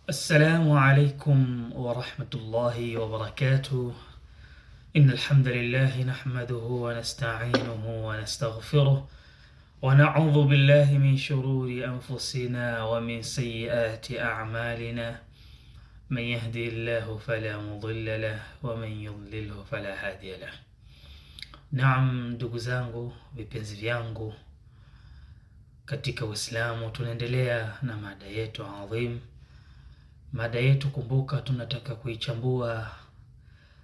السلام عليكم ورحمة الله وبركاته. إن الحمد لله نحمده ونستعينه ونستغفره ونعوذ بالله من شرور أنفسنا ومن سيئات أعمالنا. من يهدي الله فلا مضل له ومن يضلله فلا هادي له. Naam, ndugu zangu, vipenzi vyangu katika Uislamu, tunaendelea na mada yetu adhim. Mada yetu, kumbuka, tunataka kuichambua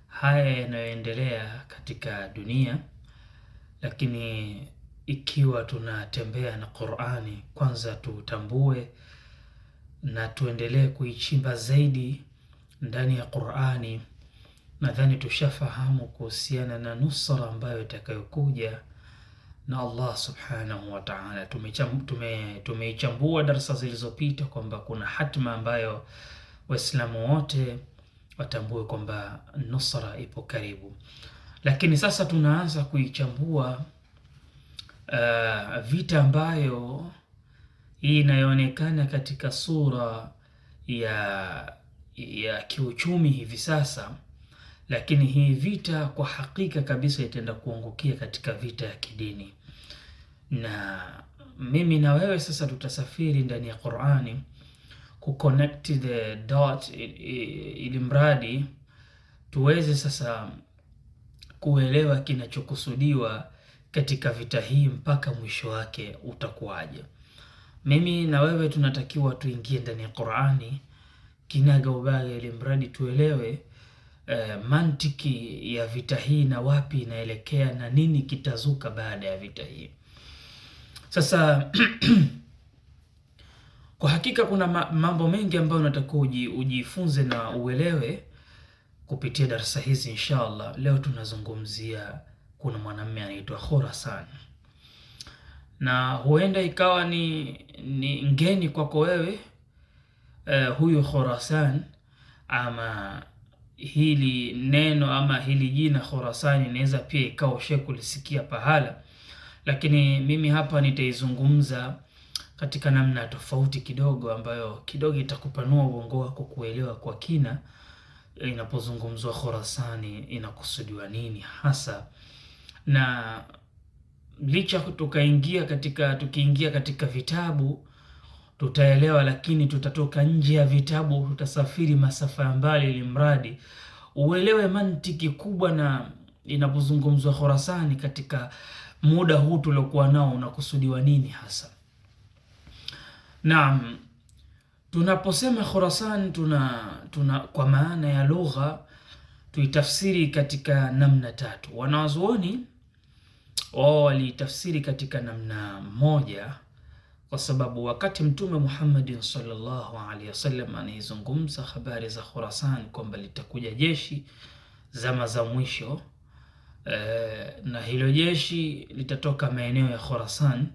haya yanayoendelea katika dunia, lakini ikiwa tunatembea na Qur'ani, kwanza tutambue na tuendelee kuichimba zaidi ndani ya Qur'ani. Nadhani tushafahamu kuhusiana na nusra ambayo itakayokuja na Allah subhanahu wa ta'ala. Tumeichambua darasa zilizopita kwamba kuna hatima ambayo Waislamu wote watambue kwamba nusra ipo karibu, lakini sasa tunaanza kuichambua vita ambayo hii inayoonekana katika sura ya kiuchumi hivi sasa, lakini hii vita kwa hakika kabisa itaenda kuangukia katika vita ya kidini. Na mimi na wewe sasa tutasafiri ndani ya Qur'ani kuconnect the dot, ili mradi tuweze sasa kuelewa kinachokusudiwa katika vita hii mpaka mwisho wake utakuwaje. Mimi na wewe tunatakiwa tuingie ndani ya Qur'ani kinaga ubaga, ili mradi tuelewe mantiki ya vita hii na wapi inaelekea na nini kitazuka baada ya vita hii. Sasa kwa hakika kuna mambo mengi ambayo unatakiwa ujifunze na uelewe kupitia darasa hizi inshallah. Leo tunazungumzia kuna mwanamume anaitwa Khurasan, na huenda ikawa ni ngeni kwako wewe. Huyu Khurasan, ama hili neno ama hili jina Khurasan inaweza pia ikawa ushakulisikia pahala, lakini mimi hapa nitaizungumza katika namna tofauti kidogo, ambayo kidogo itakupanua ubongo wako kuelewa kwa kina inapozungumzwa Khurasani inakusudiwa nini hasa. Na licha tukiingia katika vitabu tutaelewa, lakini tutatoka nje ya vitabu, tutasafiri masafa ya mbali, ili mradi uelewe mantiki kubwa na inapozungumzwa Khurasani katika muda huu tuliokuwa nao unakusudiwa nini hasa. Naam, tunaposema Khurasan tuna kwa maana ya lugha tuitafsiri katika namna tatu. Wanawazuoni wao walitafsiri katika namna moja, kwa sababu wakati Mtume Muhammad sallallahu alaihi wasallam anaizungumza habari za Khurasan kwamba litakuja jeshi zama za mwisho, na hilo jeshi litatoka maeneo ya Khurasan.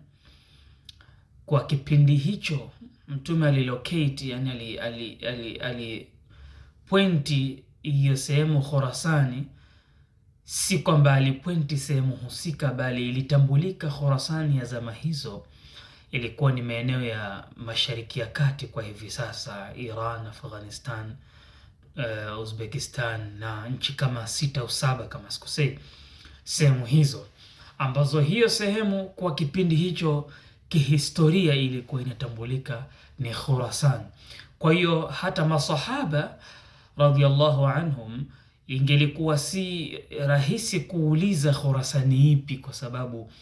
Kwa kipindi hicho Mtume alilocate, yani ali pointi hiyo sehemu Khurasani, si kwamba alipointi sehemu husika, bali ilitambulika Khurasani ya zama hizo ilikuwa ni maeneo ya Mashariki ya Kati, kwa hivi sasa Iran, Afghanistan, Uzbekistan na nchi kama 6 au 7 kama sikosei, sehemu hizo ambazo hiyo sehemu kwa kipindi hicho kihistoria ilikuwa inatambulika ni Khurasan. Kwa hiyo hata masahaba radhiallahu anhum ingelikuwa si rahisi kuuliza Khurasani ipi, kwa sababu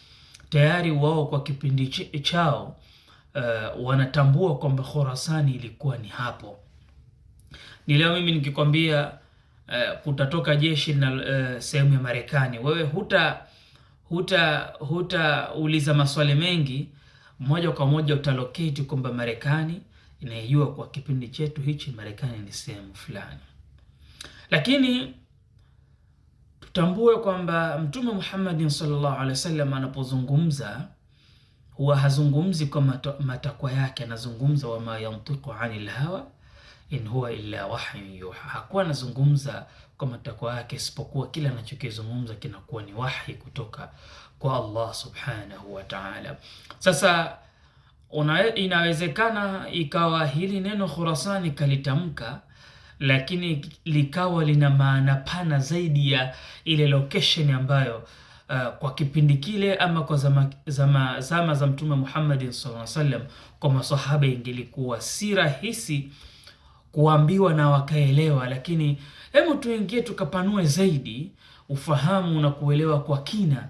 tayari wao kwa kipindi chao wanatambua kwamba Khurasani ilikuwa ni hapo. Ni leo mimi nikikwambia kutatoka jeshi na sehemu ya Marekani, wewe hutauliza maswali mengi, moja kwa moja utalocate kwamba Marekani inayojua kwa kipindi chetu hichi Marekani ni sehemu fulani. Lakini tutambue kwamba Mtume Muhammad sallallahu alaihi wasallam anapozungumza huwa hazungumzi kwa matakwa yake, anazungumza wama yantiqu anil hawa in huwa illa wahyun yuha. Hakuwa anazungumza kwa matakwa yake, isipokuwa kila anachokizungumza kinakuwa ni wahi kutoka kwa Allah subhanahu wa ta'ala. Sasa Inawezekana ikawa hili neno Khurasani kalitamka, lakini likawa lina maana pana zaidi ya ile location ambayo kwa kipindi kile ama kwa zama za Mtume Muhammad sallallahu alaihi wasallam kwa masahaba ingelikuwa si rahisi kuambiwa na wakaelewa. Lakini hebu tuingie tukapanue zaidi ufahamu na kuelewa kwa kina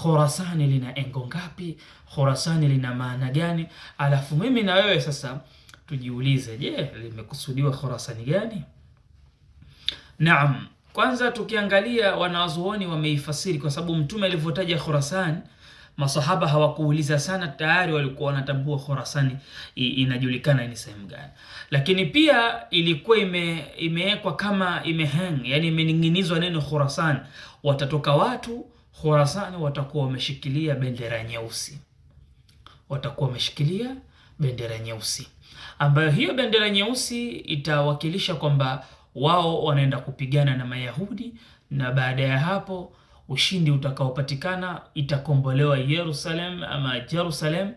Khurasani lina engo ngapi, Khurasani lina maana gani, alafu mimi na wewe sasa tujiulize, je, limekusudiwa Khurasani gani? Naam, kwanza tukiangalia wanazuoni wameifasiri, kwa sababu mtume alivyotaja Khurasan masahaba hawakuuliza sana, tayari walikuwa wanatambua Khurasani inajulikana ni sehemu gani. Lakini pia ilikuwa imewekwa kama imehang, yani imening'inizwa neno Khurasan, watatoka watu Khurasani watakuwa wameshikilia bendera nyeusi, ambayo hiyo bendera nyeusi itawakilisha kwamba wao wanaenda kupigana na Mayahudi, na baada ya hapo ushindi utakaopatikana itakombolewa Yerusalem ama Jerusalem,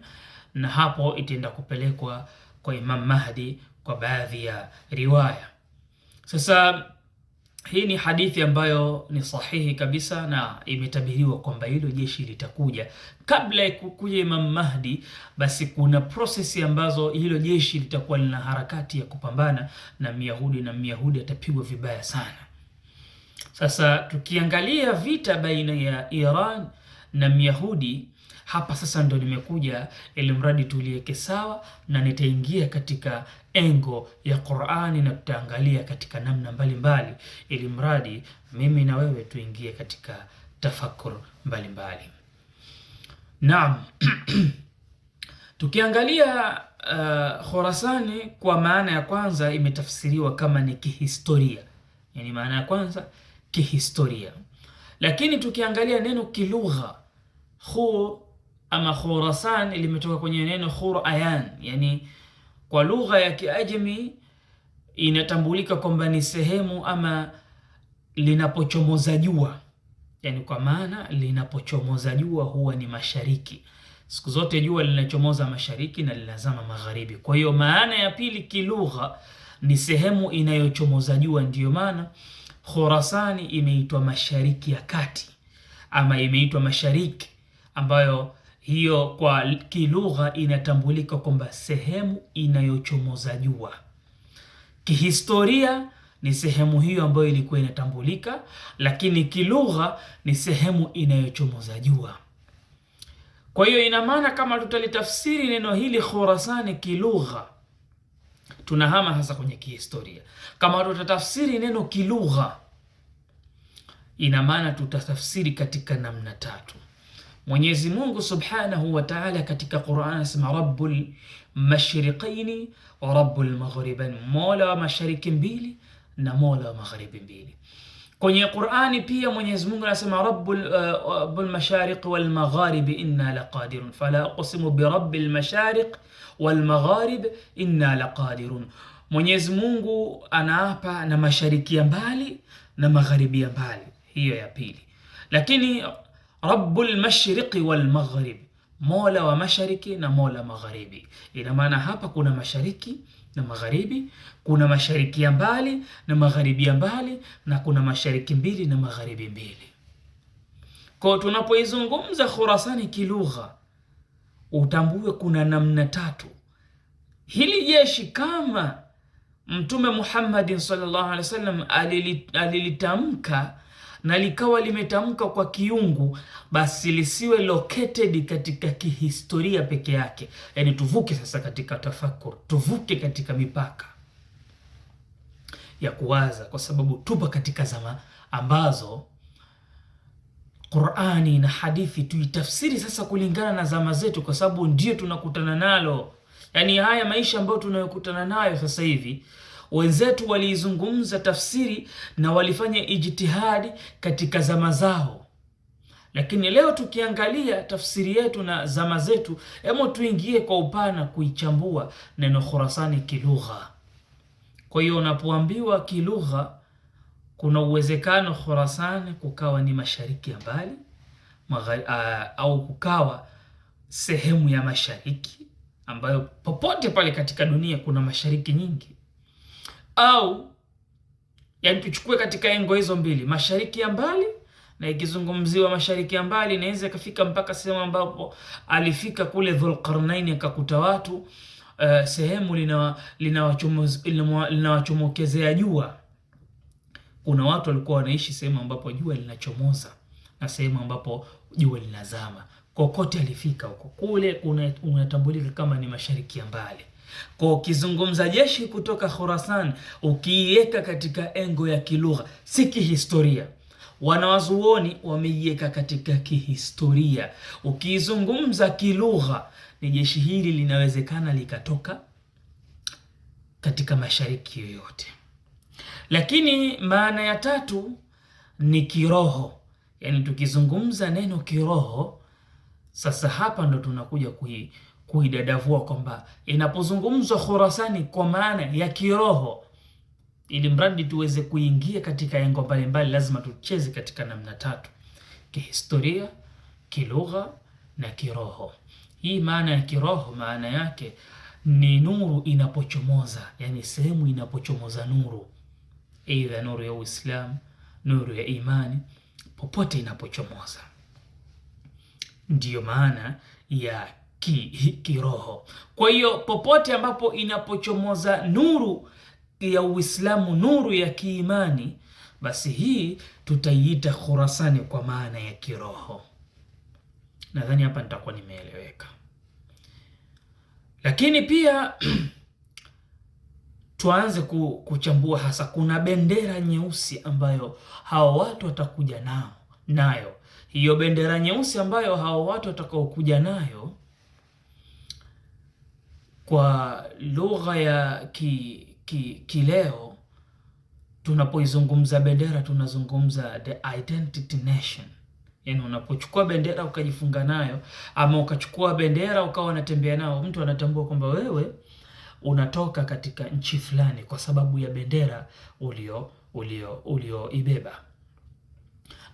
na hapo itaenda kupelekwa kwa Imam Mahdi kwa baadhi ya riwaya. Sasa hii ni hadithi ambayo ni sahihi kabisa, na imetabiriwa kwamba hilo jeshi litakuja. Kabla ya kukuja Imam Mahdi, basi kuna prosesi ambazo hilo jeshi litakuwa lina harakati ya kupambana na Myahudi, na Myahudi atapigwa vibaya sana. Sasa tukiangalia vita baina ya Iran na Myahudi, hapa sasa ndo nimekuja ili mradi tuliweke sawa, na nitaingia katika engo ya Qur'ani na tutaangalia katika namna mbalimbali, ili mradi mimi na wewe tuingie katika tafakur mbalimbali. Naam. Tukiangalia Khurasani kwa maana ya kwanza imetafsiriwa kama ni kihistoria, yani maana ya kwanza kihistoria. Lakini tukiangalia neno kilugha, ama Khurasan limetoka kwenye neno Khurayan, yani kwa lugha ya Kiajemi inatambulika kwamba ni sehemu ama linapochomoza jua, yani kwa maana linapochomoza jua huwa ni mashariki. Siku zote jua linachomoza mashariki na linazama magharibi. Kwa hiyo maana ya pili kilugha ni sehemu inayochomoza jua, ndiyo maana Khurasani imeitwa mashariki ya kati ama imeitwa mashariki, ambayo hiyo kwa kilugha inatambulika kwamba sehemu inayochomoza jua. Kihistoria ni sehemu hiyo ambayo ilikuwa inatambulika, lakini kilugha ni sehemu inayochomoza jua. Kwa hiyo ina maana kama tutalitafsiri neno hili Khurasani kilugha, tunahama hasa kwenye kihistoria. Kama tutatafsiri neno kilugha, ina maana tutatafsiri katika namna tatu. Mwenyezi Mungu Subhanahu wa Ta'ala katika Qur'an anasema Rabbul Mashriqaini wa Rabbul Maghribain, Mola wa mashariki mbili na Mola wa magharibi mbili. Kwenye Qur'ani pia Mwenyezi Mungu anasema Rabbul Mashariq wal Magharib inna laqadirun, fala uqsimu bi Rabbil Mashariq wal Magharib inna laqadirun. Mwenyezi Mungu anaapa na mashariki ya mbali na magharibi ya mbali, hiyo ya pili. Lakini Rabbul Mashriqi wal Maghrib, Mola wa mashariki na Mola magharibi. Ina maana hapa kuna mashariki na magharibi, kuna mashariki ya mbali na magharibi ya mbali, na kuna mashariki mbili na magharibi mbili. Kwa tunapoizungumza Khurasani kilugha, utambue kuna namna tatu. Hili jeshi kama Mtume Muhammad sallallahu alaihi wasallam alilitamka na likawa limetamka kwa kiungu, basi lisiwe located katika kihistoria peke yake. Yani tuvuke sasa katika tafakur, tuvuke katika mipaka ya kuwaza, kwa sababu tupo katika zama ambazo Qur'ani na hadithi tuitafsiri sasa kulingana na zama zetu, kwa sababu ndio tunakutana nalo. Yani haya maisha ambayo tunayokutana nayo sasa hivi, wenzetu waliizungumza tafsiri na walifanya ijtihadi katika zama zao. Lakini leo tukiangalia tafsiri yetu na zama zetu, hebu tuingie kwa upana kuichambua neno Khurasani kilugha. Kwa hiyo unapoambiwa kilugha, kuna uwezekano Khurasani kukawa ni mashariki ya mbali au kukawa sehemu ya mashariki ambayo popote pale katika dunia kuna mashariki nyingi, au yani tuchukue katika engo hizo mbili, mashariki ya mbali, na ikizungumziwa mashariki ya mbali inaweza ikafika mpaka sehemu ambapo alifika kule Dhulqarnain akakuta watu sehemu linawachomokezea jua. Kuna watu walikuwa wanaishi sehemu ambapo jua linachomoza na sehemu ambapo jua linazama. Kokote alifika huko, kule unatambulika kama ni mashariki ya mbali. Kwa ukizungumza jeshi kutoka Khurasan, ukiiweka katika engo ya kilugha, si kihistoria. Wanawazuoni wameiweka katika kihistoria. Ukizungumza kilugha, ni jeshi hili linawezekana likatoka katika mashariki yoyote. Lakini maana ya tatu ni kiroho. Yani tukizungumza neno kiroho, sasa hapa ndo tunakuja kuidadavua kwamba inapozungumzwa Khurasani kwa maana ya kiroho, ili mradi tuweze kuingia katika engo mbalimbali, lazima tucheze katika namna tatu: kihistoria, kilugha na kiroho. Hii maana ya kiroho, maana yake ni nuru inapochomoza, yani sehemu inapochomoza nuru, aidha nuru ya Uislamu, nuru ya imani, popote inapochomoza, ndiyo maana ya kiroho. Kwa hiyo popote ambapo inapochomoza nuru ya Uislamu, nuru ya kiimani, basi hii tutaiita Khurasani kwa maana ya kiroho. Nadhani hapa nitakuwa nimeeleweka. Lakini pia tuanze kuchambua hasa, kuna bendera nyeusi ambayo hao watu watakuja nayo. Hiyo bendera nyeusi ambayo hao watu watakaokuja nayo, kwa lugha ya kileo, tunapoizungumza bendera tunazungumza the identity nation. Yani unapochukua bendera ukajifunga nayo, ama ukachukua bendera ukawa unatembea nao, mtu anatambua kwamba wewe unatoka katika nchi fulani kwa sababu ya bendera ulioibeba.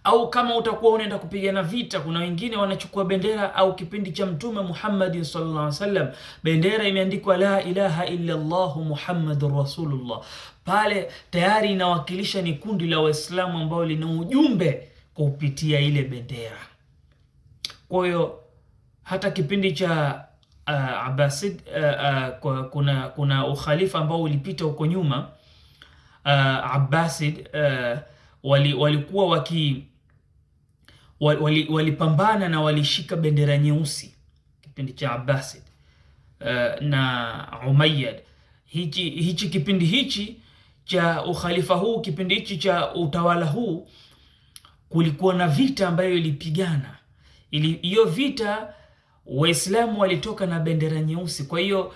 Au kama utakuwa unaenda kupigana vita, kuna wengine wanachukua bendera, au kipindi cha Mtume Muhammad sallallahu alaihi wasallam, bendera imeandikwa la ilaha illa Allah Muhammadur Rasulullah. Pale tayari inawakilisha ni kundi la Waislamu ambao lina ujumbe kupitia ile bendera. Kwa hiyo hata kipindi cha Abbasid, kuna ukhalifa ambao ulipita huko nyuma, Abbasid, walikuwa walipambana na walishika bendera nyeusi kipindi cha Abbasid na Umayyad. Hichi kipindi hichi cha ukhalifa huu, kipindi hichi cha utawala huu, kulikuwa na vita ambayo ilipigana. Hiyo vita Waislamu walitoka na bendera nyeusi. Kwa hiyo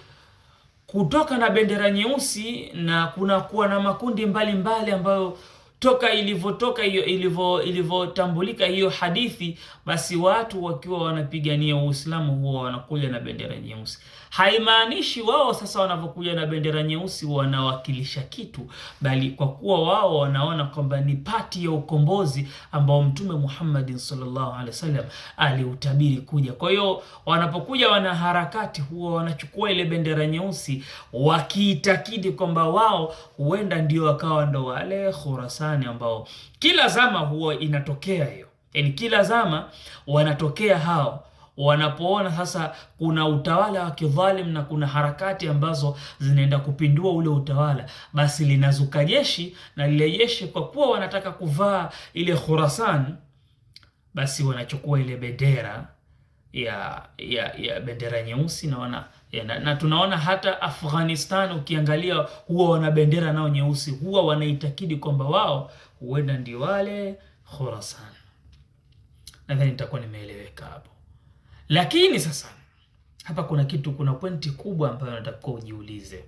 kutoka na bendera nyeusi, na kuna kuwa na makundi mbalimbali ambayo toka ilivyotambulika hiyo hadithi, basi watu wakiwa wanapigania Uislamu huwa wanakuja na bendera nyeusi. Haimaanishi wao sasa wanapokuja na bendera nyeusi wanawakilisha kitu, bali kwa kuwa wao wanaona kwamba ni pati ya ukombozi ambao Mtume Muhammad sallallahu alaihi wasallam aliutabiri kuja. Kwa hiyo wanapokuja wanaharakati huwa wanachukua ile bendera nyeusi wakiitakidi kwamba wao huenda ndio wakawa ndo wale Khurasani ambao kila zama huwa inatokea hiyo. Yani kila zama wanatokea hao, wanapoona sasa kuna utawala wa kidhalim na kuna harakati ambazo zinaenda kupindua ule utawala, basi linazuka jeshi, na lile jeshi kwa kuwa wanataka kuvaa ile Khurasan, basi wanachukua ile bendera ya bendera nyeusi na tunaona hata Afghanistan ukiangalia huwa wana bendera nao nyeusi, huwa wanaitakidi kwamba wao huenda ndio wale Khurasan. Nadhani nitakuwa nimeeleweka hapo. Lakini sasa hapa kuna pointi kubwa ambayo nataka ujiulize.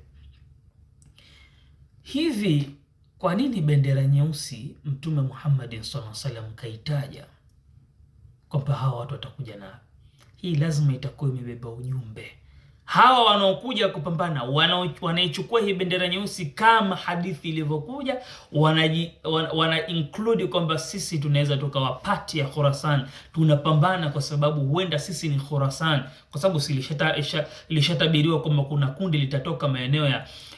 Hivi kwa nini bendera nyeusi Mtume Muhammad sallallahu alaihi wasallam kaitaja kwamba hawa watu watakuja na hii? Lazima itakuwa imebeba ujumbe. hawa wanaokuja kupambana wanaichukua hii bendera nyeusi kama hadithi ilivyokuja, wana include kwamba sisi tunaweza tukawa pati ya Khurasan, tunapambana kwa sababu huenda sisi ni Khurasan, kwa sababu ilishatabiriwa kwamba kuna kundi litatoka maeneo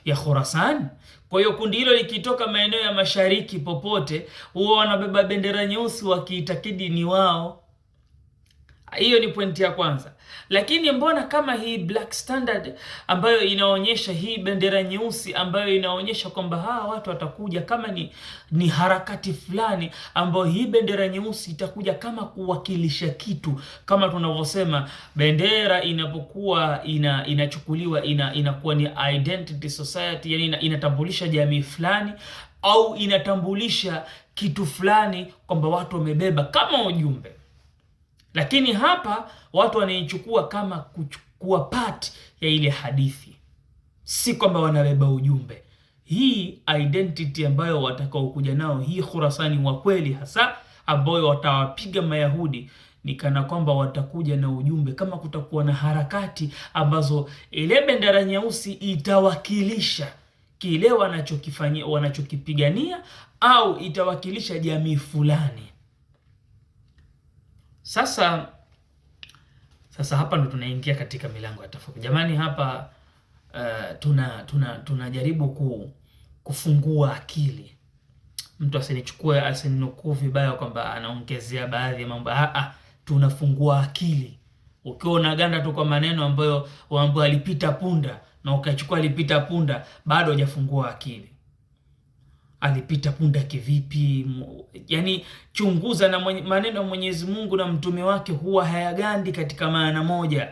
ya Khurasan. Kwa hiyo kundi hilo likitoka maeneo ya mashariki popote, huwa wanabeba bendera nyeusi wakiitakidi ni wao. Hiyo ni pointi ya kwanza. Lakini mbona kama hii Black Standard ambayo inaonyesha hii bendera nyeusi ambayo inaonyesha kwamba hawa watu watakuja kama ni harakati fulani, ambayo hii bendera nyeusi itakuja kama kuwakilisha kitu, kama tunavyosema bendera inapokuwa inachukuliwa inakuwa ni identity society, yani inatambulisha jamii fulani au inatambulisha kitu fulani kwamba watu wamebeba kama ujumbe. Lakini hapa watu wanaichukua kama kuchukua part ya ile hadithi, si kwamba wanabeba ujumbe. Hii identity ambayo watakao kuja nao, hii Khurasani wa kweli hasa ambao watawapiga Mayahudi, ni kana kwamba watakuja na ujumbe, kama kutakuwa na harakati ambazo ile bendera nyeusi itawakilisha kile wanachokifanyia, wanachokipigania, au itawakilisha jamii fulani. Sasa hapa ndo tunaingia katika milango ya tofauti. Jamani, hapa tunajaribu kufungua akili. Mtu asininukuu vibaya kwamba anaongezea baadhi ya mambo. Tunafungua akili. Ukiwa unaganda tu kwa maneno ambayo alipita punda na ukachukua alipita punda, bado hujafungua akili. Alipita punda kivipi? Yani chunguza, na maneno ya Mwenyezi Mungu na mtume wake huwa hayagandi katika maana moja.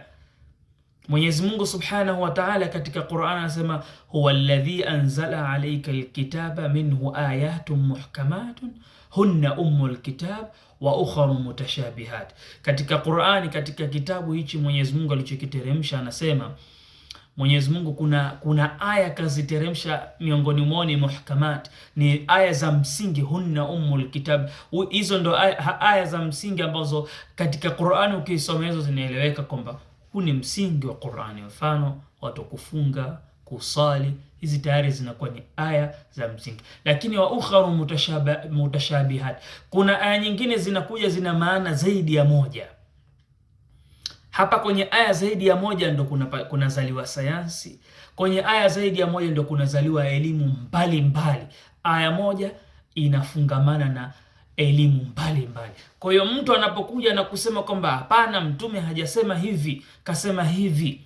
Mwenyezi Mungu Subhanahu wa Ta'ala katika Qur'an anasema huwa alladhi anzala alayka alkitaba minhu ayatun muhkamatun hunna ummul kitab wa ukhra mutashabihat. Katika Qur'ani, katika kitabu hichi Mwenyezi Mungu alichokiteremsha, anasema Mwenyezi Mungu kuna aya kaziteremsha miongoni mwao ni muhkamat, ni aya za msingi, hunna ummul kitab. Hizo ndo aya za msingi ambazo katika Qur'ani ukisoma hizo zinaeleweka kwamba huu ni msingi wa Qur'ani. Mfano watu kufunga, kusali, hizi tayari zinakuwa ni aya za msingi. Lakini wa ukharu mutashabihat, kuna aya nyingine zinakuja zina maana zaidi ya moja. Hapa kwenye aya zaidi ya moja ndo kunazaliwa sayansi. Kwenye aya zaidi ya moja ndo kunazaliwa elimu mbalimbali. Aya moja inafungamana na elimu mbalimbali. Kwa hiyo mtu anapokuja na kusema kwamba hapana, mtume hajasema hivi, kasema hivi,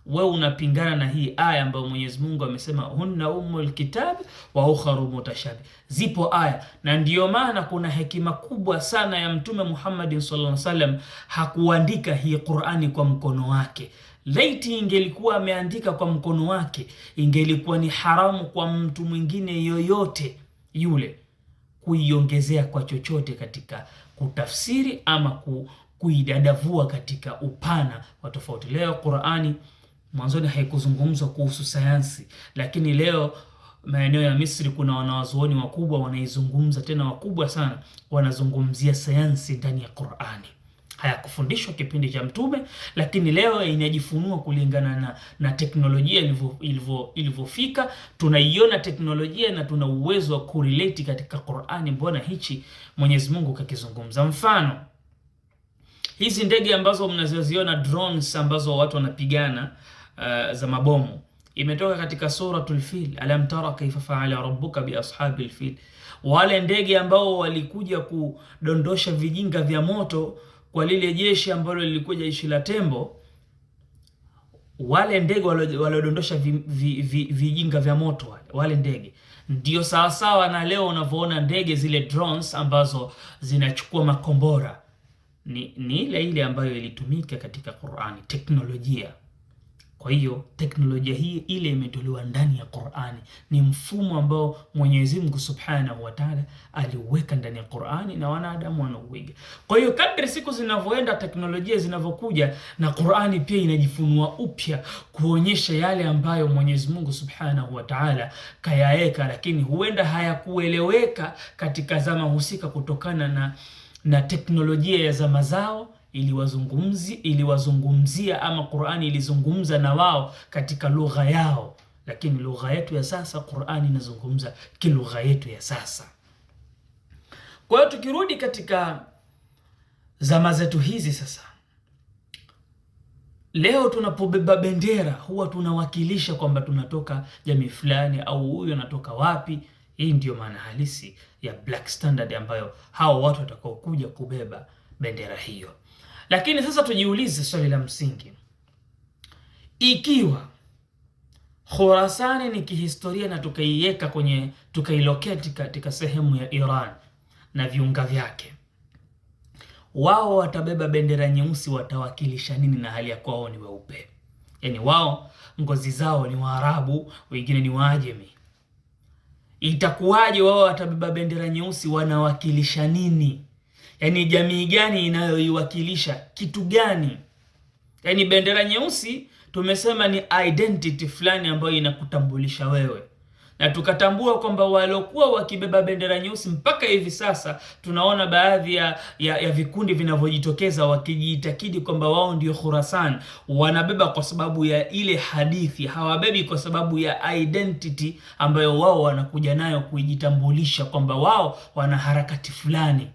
wewe unapingana na hii aya ambayo Mwenyezi Mungu amesema hunna ummul kitab wa ukharu mutashabi. Zipo aya, na ndiyo maana kuna hekima kubwa sana ya Mtume Muhammad sallallahu alaihi wasallam, hakuandika hii Qur'ani kwa mkono wake. Laiti ingelikuwa ameandika kwa mkono wake, ingelikuwa ni haramu kwa mtu mwingine yoyote yule kuiongezea kwa chochote katika kutafsiri ama kuidadavua katika upana wa tofauti. Leo Qur'ani mwanzoni haikuzungumzwa kuhusu sayansi, lakini leo maeneo ya Misri kuna wanawazuoni wakubwa wanaizungumza, tena wakubwa sana, wanazungumzia sayansi ndani ya Qur'ani. Hayakufundishwa kipindi cha Mtume, lakini leo inajifunua kulingana na teknolojia ilivyofika. Tunaiona teknolojia na tuna uwezo wa kurelate katika Qur'ani. Mbona hichi Mwenyezi Mungu kakizungumza? Mfano hizi ndege ambazo mnazoziona drones ambazo watu wanapigana za mabomu, imetoka katika suratul Fil, alam tara kaifa fa'ala rabbuka bi ashabil fil. Wale ndege ambao walikuja kudondosha vijinga vya moto kwa lile jeshi ambalo lilikuja jeshi la tembo, wale ndege waliodondosha vijinga vya moto, wale ndege ndio sawasawa na leo unavyoona ndege zile drones ambazo zinachukua makombora, ni ile ambayo ilitumika katika Qur'ani, teknolojia. Kwa hiyo teknolojia hii ile imetolewa ndani ya Qur'ani, ni mfumo ambao Mwenyezi Mungu Subhanahu wa Ta'ala aliuweka ndani ya Qur'ani na wanadamu wanauiga. Kwa hiyo kadri siku zinavyoenda, teknolojia zinavyokuja, na Qur'ani pia inajifunua upya kuonyesha yale ambayo Mwenyezi Mungu Subhanahu wa Ta'ala kayaweka, lakini huenda hayakueleweka katika zama husika kutokana na teknolojia ya zama zao, iliwazungumzia ama Qur'ani ilizungumza na wao katika lugha yao, lakini lugha yetu ya sasa Qur'ani inazungumza kilugha yetu ya sasa. Kwa hiyo tukirudi katika zama zetu hizi sasa, leo tunapobeba bendera huwa tunawakilisha kwamba tunatoka jamii fulani au huyu anatoka wapi. Hii ndio maana halisi ya Black Standard ambayo hao watu watakao kuja kubeba bendera hiyo. Lakini sasa tujiulize swali la msingi. Ikiwa Khurasani ni kihistoria na tukailoketi katika sehemu ya Iran na viunga vyake, wao watabeba bendera nyeusi, watawakilisha nini na hali ya kuwa wao ni weupe? Yaani wao ngozi zao ni Waarabu, wengine ni Waajemi. Itakuwaje wao watabeba bendera nyeusi, wanawakilisha nini? Yaani jamii gani inayoiwakilisha kitu gani? Yaani bendera nyeusi tumesema ni identity fulani ambayo inakutambulisha wewe. Na tukatambua kwamba waliokuwa wakibeba bendera nyeusi mpaka hivi sasa tunaona baadhi ya vikundi vinavyojitokeza wakijiitakidi kwamba wao ndio Khurasan, wanabeba kwa sababu ya ile hadithi, hawabebi kwa sababu ya identity ambayo wao wanakuja nayo kujitambulisha kwamba wao wana harakati fulani.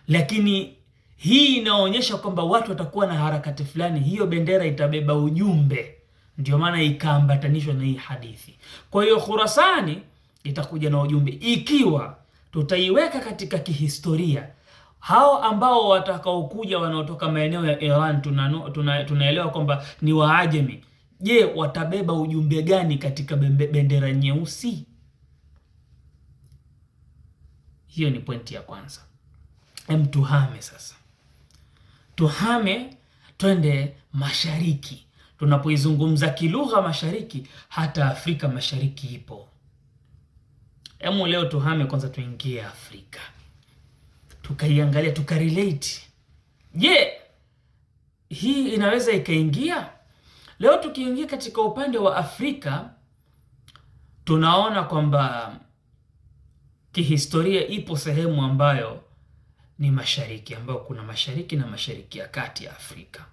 Lakini hii inaonyesha kwamba watu watakuwa na harakati fulani, hiyo bendera itabeba ujumbe. Ndio maana ikaambatanishwa na hii hadithi. Kwa hiyo Khurasani itakuja na ujumbe. Ikiwa tutaiweka katika kihistoria, hao ambao watakaokuja wanaotoka maeneo ya Iran tunaelewa kwamba ni Waajemi. Je, watabeba ujumbe gani katika bendera nyeusi? Hiyo ni pointi ya kwanza. Tuhame sasa. Tuhame twende mashariki. Tunapoizungumza kilugha mashariki, hata Afrika Mashariki ipo. Leo tuhame kwanza, tuingie Afrika, tukaiangalia, tukarelate. Je, hii inaweza ikaingia? Leo tukiingia katika upande wa Afrika, tunaona kwamba kihistoria ipo sehemu ambayo ni mashariki, ambayo kuna mashariki na mashariki ya kati ya Afrika,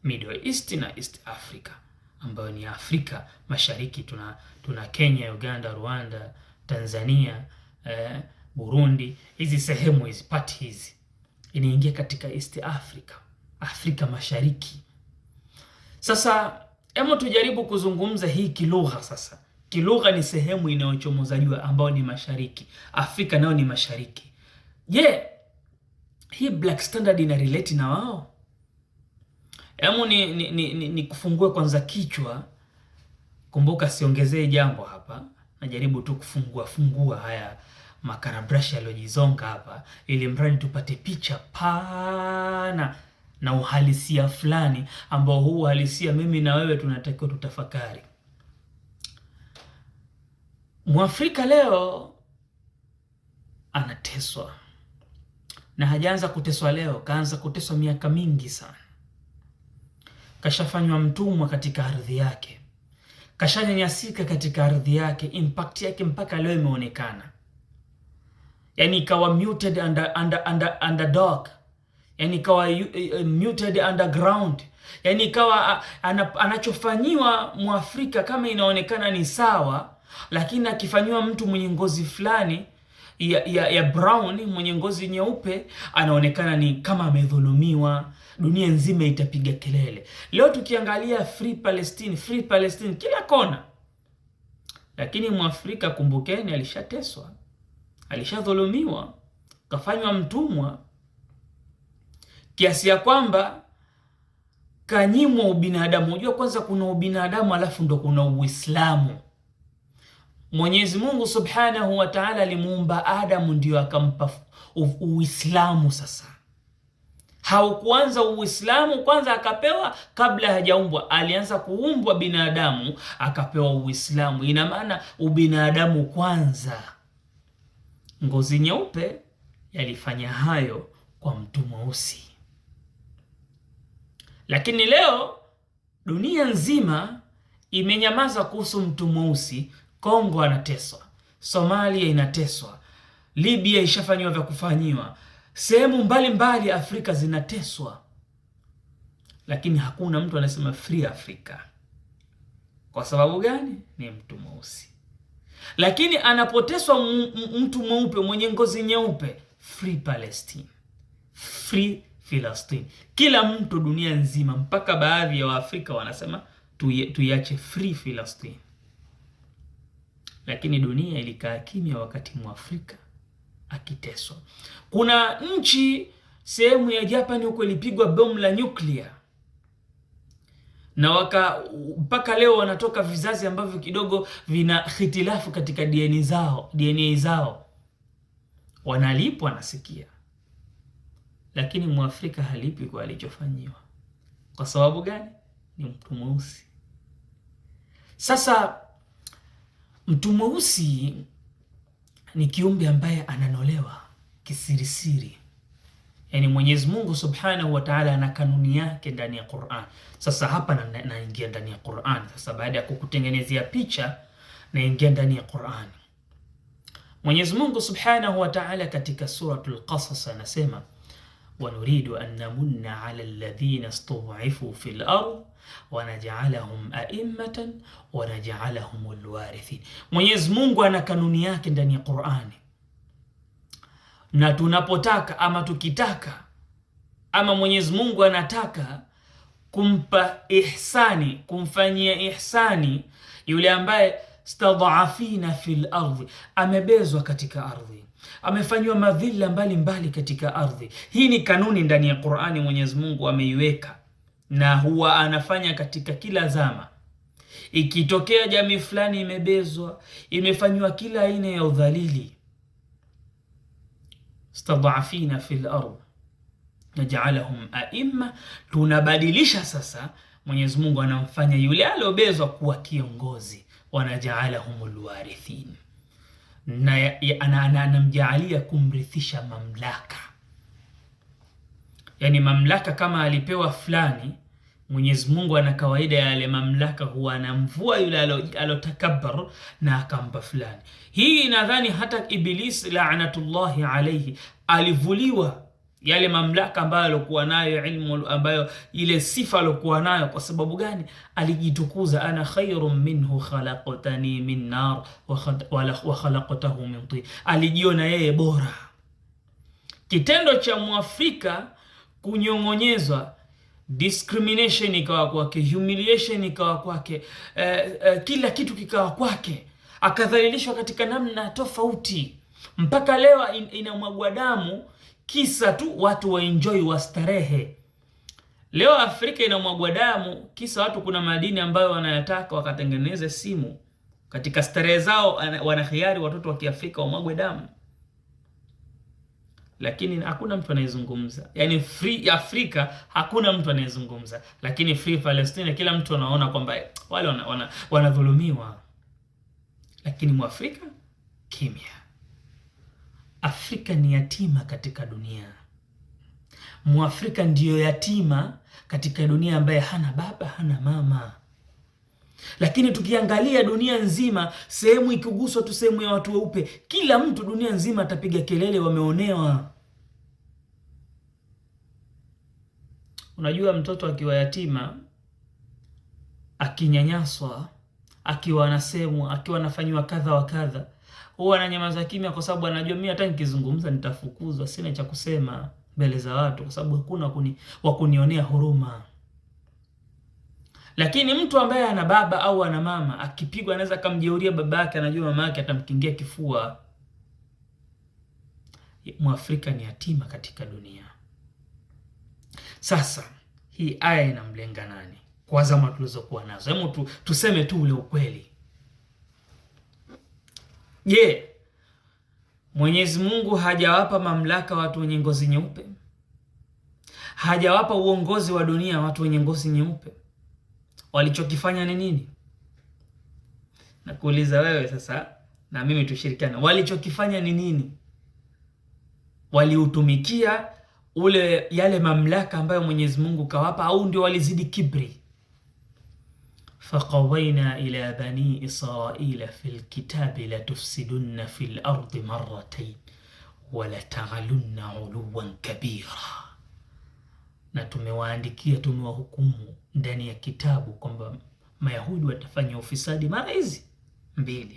Middle East na East Africa, ambayo ni Afrika Mashariki. Tuna Kenya, Uganda, Rwanda, Tanzania, Burundi. Hizi sehemu hizi, pati hizi inaingia katika East Africa, Afrika Mashariki. Sasa hebu tujaribu kuzungumza hii kilugha sasa. Kilugha ni sehemu inayochomoza jua ambayo ni mashariki. Afrika nayo ni mashariki. Je, hii Black Standard ina relate na wao? Hebu ni kufungue kwanza kichwa. Kumbuka siongezee jambo hapa. Najaribu tu fungua haya makarabrashi yaliyojizonga hapa, ili mradi tupate picha pana na uhalisia fulani ambao huu uhalisia mimi na wewe tunatakiwa tutafakari. Mwafrika leo anateswa, na hajaanza kuteswa leo, kaanza kuteswa miaka mingi sana. Kashafanywa mtumwa katika ardhi yake, kashanyanyasika katika ardhi yake. Impact yake mpaka leo imeonekana. Yani ikawa muted underdog, yani ikawa muted underground, yani ikawa anachofanyiwa Mwafrika kama inaonekana ni sawa, lakini akifanyiwa mtu mwenye ngozi fulani ya brown, mwenye ngozi nyeupe, anaonekana ni kama amedhulumiwa. Dunia nzima itapiga kelele. Leo tukiangalia free Palestine kila kona, lakini Mwafrika kumbukeni, alishateswa, alishadhulumiwa, kafanywa mtumwa, kiasi ya kwamba kanyimwa ubinadamu. Unajua kwanza kuna ubinadamu alafu ndo kuna Uislamu. Mwenyezi Mungu Subhanahu wa Ta'ala alimuumba Adamu ndio akampa Uislamu. Sasa haukuanza Uislamu kwanza akapewa kabla hajaumbwa, alianza kuumbwa binadamu akapewa Uislamu. Ina maana ubinadamu kwanza. Ngozi nyeupe yalifanya hayo kwa mtu mweusi, lakini leo dunia nzima imenyamaza kuhusu mtu mweusi. Kongo anateswa, Somalia inateswa, Libya ishafanywa vya kufanyiwa, Sehemu mbalimbali Afrika zinateswa, lakini hakuna mtu anasema free Africa. Kwa sababu gani? Ni mtu mweusi. Lakini anapoteswa mtu mweupe mwenye ngozi nyeupe, free Palestine, free Palestine. Kila mtu dunia nzima, mpaka baadhi ya Waafrika wanasema tuiache free Palestine. Lakini dunia ilikaa kimya wakati Mwafrika akiteswa. Kuna nchi sehemu ya Japan huko ilipigwa bomu la nyuklia, na mpaka leo wanatoka vizazi ambavyo kidogo vina hitilafu katika DNA zao. Wanalipwa nasikia, lakini Mwafrika halipi kwa alichofanyiwa. Kwa sababu gani? Ni mtu mweusi. Sasa mtu mweusi ni kiumbe ambaye ananolewa kisirisiri. Yani Mwenyezi Mungu Subhanahu wa Ta'ala ana kanuni yake ndani ya Qur'an. Sasa hapa naingia ndani ya Qur'an. Sasa baada ya kukutengenezea picha, naingia ndani ya Qur'an. Mwenyezi Mungu Subhanahu wa Ta'ala katika suratul Qasas anasema, wa nuridu an namunna 'ala alladhina istud'ifu fil ard wa naj'alahum a'immatan wa naj'alahum alwarithin. Mwenyezi Mungu ana kanuni yake ndani ya Qur'ani. Na tunapotaka ama tukitaka ama Mwenyezi Mungu anataka kumpa ihsani, kumfanyia ihsani yule ambaye stadhafina fil ardhi, amebezwa katika ardhi, amefanywa madhila mbalimbali katika ardhi. Hii ni kanuni ndani ya Qur'ani Mwenyezi Mungu ameiweka, na huwa anafanya katika kila zama. Ikitokea jamii fulani imebezwa, imefanywa kila aina ya udhalili, stadhafina fil ard naj'alahum a'imma, tunabadilisha sasa. Mwenyezi Mungu anamfanya yule aliobezwa kuwa kiongozi, wanaj'alahum alwarithin, na anamjaalia kumrithisha mamlaka. Yani mamlaka kama alipewa fulani, Mwenyezi Mungu ana kawaida ya yale mamlaka huwa anamvua yule alotakabbar na akampa fulani. Hii nadhani hata Iblis la'natullahi alayhi alivuliwa yale mamlaka ambayo alikuwa nayo, ilmu ambayo, ile sifa alikuwa nayo. Kwa sababu gani? Alijitukuza, ana khairun minhu khalaqtani min nar wa khalaqtahu min tin. Alijiona yeye bora. Kitendo cha Mwafrika kunyong'onyezwa, discrimination ikawa kwake, humiliation ikawa kwake, kila kitu kikawa kwake, akadhalilishwa katika namna tofauti. Mpaka leo inamwagwa damu kisa tu watu waenjoy, wastarehe. Leo Afrika inamwagwa damu kisa watu kuna madini ambayo wanayataka wakatengeneze simu. Katika starehe zao wanahiari watoto wa Kiafrika wamwagwe damu, lakini hakuna mtu anayezungumza. Yani free Afrika hakuna mtu anayezungumza, lakini free Palestine kila mtu anaona kwamba wale wanadhulumiwa, lakini Mwafrika kimya. Afrika ni yatima katika dunia. Mwafrika ndiyo yatima katika dunia ambaye hana baba, hana mama. Lakini tukiangalia dunia nzima, sehemu ikiguswa tu sehemu ya watu weupe, kila mtu dunia nzima atapiga kelele, wameonewa. Unajua mtoto akiwa yatima, akinyanyaswa, akiwa anasemwa, akiwa anafanywa kadha wa kadha, huwa ananyamaza kimya, kwa sababu anajua mimi hata nikizungumza nitafukuzwa, sina cha kusema mbele za watu, kwa sababu hakuna wa kunionea huruma. Lakini mtu ambaye ana baba au ana mama, akipigwa anaweza kumjeuria baba yake, anajua mama yake atamkingia kifua. Mwafrika ni yatima katika dunia. Sasa hii aya inamlenga nani kwa zama tulizokuwa nazo? Hebu tuseme tu ule ukweli. Je, Mwenyezi Mungu hajawapa mamlaka watu wenye ngozi nyeupe? Hajawapa uongozi wa dunia watu wenye ngozi nyeupe? Walichokifanya ni nini? Nakuuliza wewe sasa na mimi tushirikiane. Walichokifanya ni nini? Waliutumikia yale mamlaka ambayo Mwenyezi Mungu kawapa, au ndio walizidi kibri? فقضينا إلى بني إسرائيل في الكتاب لتفسدن في الأرض مرتين wala taghalunna uluwan kabira, na tumewaandikia, tumewahukumu ndani ya kitabu kwamba Mayahudi watafanya ufisadi mara hizi 2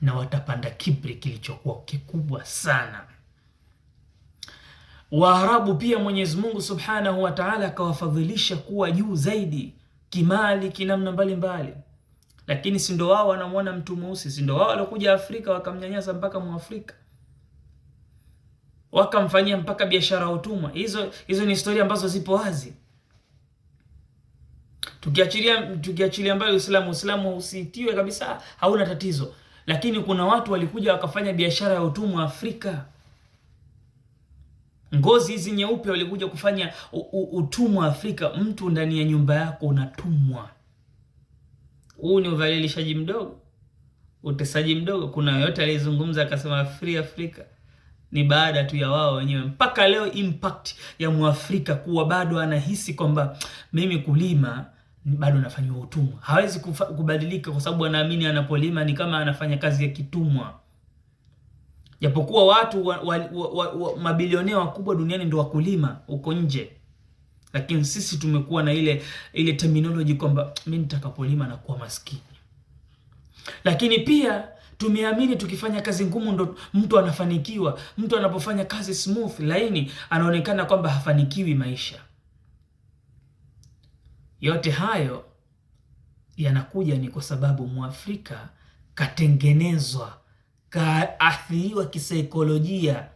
na watapanda kibri kilichokuwa kikubwa sana. Waarabu pia Mwenyezi Mungu Subhanahu wa Ta'ala akawafadhilisha kuwa juu zaidi kimali, kinamna mbalimbali, lakini si ndo wao wanamwona mtu mweusi, si ndo wao walikuja Afrika wakamnyanyasa mpaka Muafrika, wakamfanyia mpaka biashara ya utumwa. Hizo ni historia ambazo zipo wazi. Tukiachilia mbali Uislamu usitiwe kabisa, hauna tatizo, lakini kuna watu walikuja wakafanya biashara ya utumwa Afrika. Ngozi hizi nyeupe walikuja kufanya utumwa Afrika. Mtu ndani ya nyumba yako unatumwa. Huu ni udhalilishaji mdogo, utesaji mdogo. Kuna yote aliyezungumza akasema free Africa? Ni baada tu ya wao wenyewe. Mpaka leo impact ya Muafrika kuwa bado anahisi kwamba mimi kulima bado nafanywa utumwa. Hawezi kubadilika kwa sababu anaamini anapolima ni kama anafanya kazi ya kitumwa. Japokuwa watu mabilionea wakubwa duniani ndio wakulima huko nje, lakini sisi tumekuwa na ile terminology kwamba mimi nitakapolima na kuwa maskini. Lakini pia tumeamini tukifanya kazi ngumu ndo mtu anafanikiwa. Mtu anapofanya kazi smooth, laini, anaonekana kwamba hafanikiwi maisha. Yote hayo yanakuja ni kwa sababu Muafrika katengenezwa, kaathiriwa kisaikolojia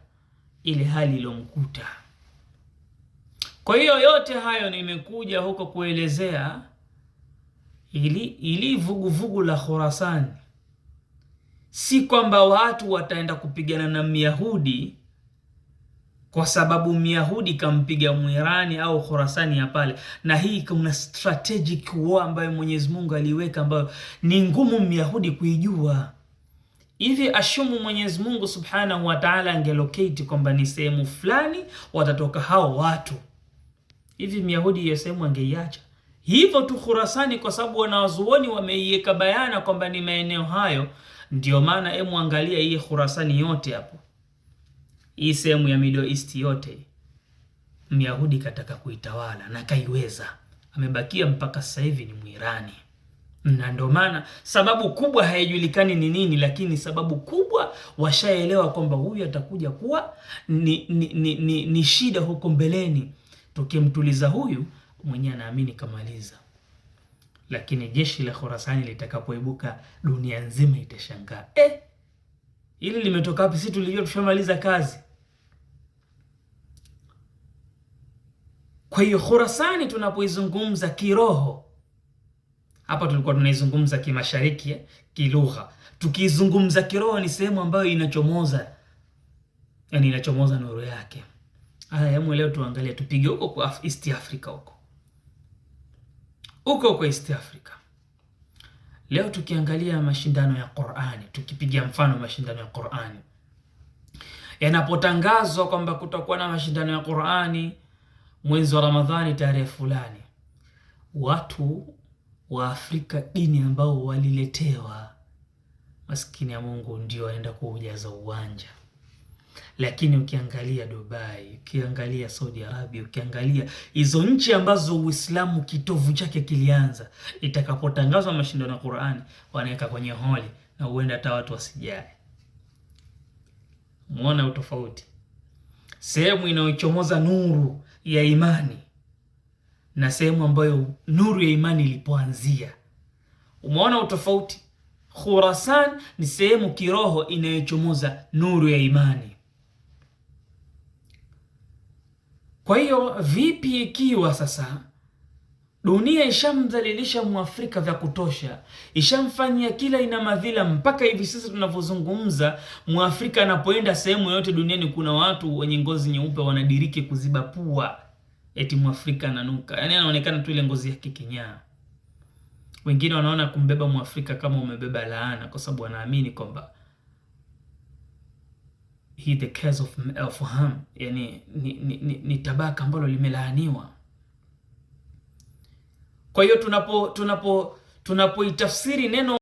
ile hali ilomkuta. Kwa hiyo yote hayo nimekuja huko kuelezea ili vuguvugu la Khurasan si kwamba watu wataenda kupigana na Myahudi kwa sababu Myahudi kampiga Mwirani au Khurasani ya pale. Na hii kuna strategic war ambayo Mwenyezi Mungu aliweka, ambayo ni ngumu Myahudi kuijua. Hivi ashumu Mwenyezi Mungu Subhanahu wa Ta'ala angelocate kwamba ni sehemu fulani watatoka hao watu, hivi Myahudi hiyo sehemu angeiacha hivyo tu Khurasani? Kwa sababu wanawazuoni wameiweka bayana kwamba ni maeneo hayo. Ndio maana angalia hii Khurasani yote hapo, hii sehemu ya Middle East yote Myahudi kataka kuitawala na kaiweza. Amebakia mpaka sasa hivi ni Mwirani. Na ndio maana sababu kubwa haijulikani ni nini, lakini sababu kubwa washaelewa kwamba huyu atakuja kuwa ni shida huko mbeleni. Tukimtuliza huyu mwenyewe anaamini kamaliza. Lakini jeshi la Khurasani litakapoibuka dunia nzima itashangaa. Hili limetoka wapi? Sisi tulijua tushamaliza kazi. Kwa hiyo Khurasani tunapoizungumza kiroho, hapa tulikuwa tunaizungumza kimashariki, kilugha. Tukizungumza kiroho ni sehemu ambayo inachomoza, yani inachomoza nuru yake. Haya, leo tuangalie, tupige huko kwa East Africa, huko East Africa. Leo tukiangalia mashindano ya Qur'ani, tukipigia mfano mashindano ya Qur'ani. Yanapotangazwa kwamba kutakuwa na mashindano ya Qur'ani mwezi wa Ramadhani tarehe fulani, watu wa Afrika dini ambao waliletewa, maskini ya Mungu ndio waenda kuujaza uwanja. Lakini ukiangalia Dubai, ukiangalia Saudi Arabia, ukiangalia hizo nchi ambazo Uislamu kitovu chake kilianza, itakapotangazwa mashindano ya Qur'ani wanaweka kwenye holi na huenda hata watu wasijai. Muona utofauti? Sehemu inayochomoza nuru ya imani na sehemu ambayo nuru ya imani ilipoanzia. Umeona utofauti? Khurasan ni sehemu kiroho inayochomoza nuru ya imani. Kwa hiyo vipi ikiwa sasa dunia ishamdhalilisha Muafrika vya kutosha, ishamfanyia kila ina madhila, mpaka hivi sasa tunavyozungumza Muafrika anapoenda sehemu yote duniani kuna watu wenye ngozi nyeupe wanadiriki kuziba pua, eti Muafrika ananuka. Yaani anaonekana tu ile ngozi yake kinyaa. Wengine wanaona kumbeba Muafrika kama umebeba laana, kwa sababu wanaamini kwamba he the case of harm, yani ni tabaka ambalo limelaaniwa. Kwa hiyo tunapoitafsiri neno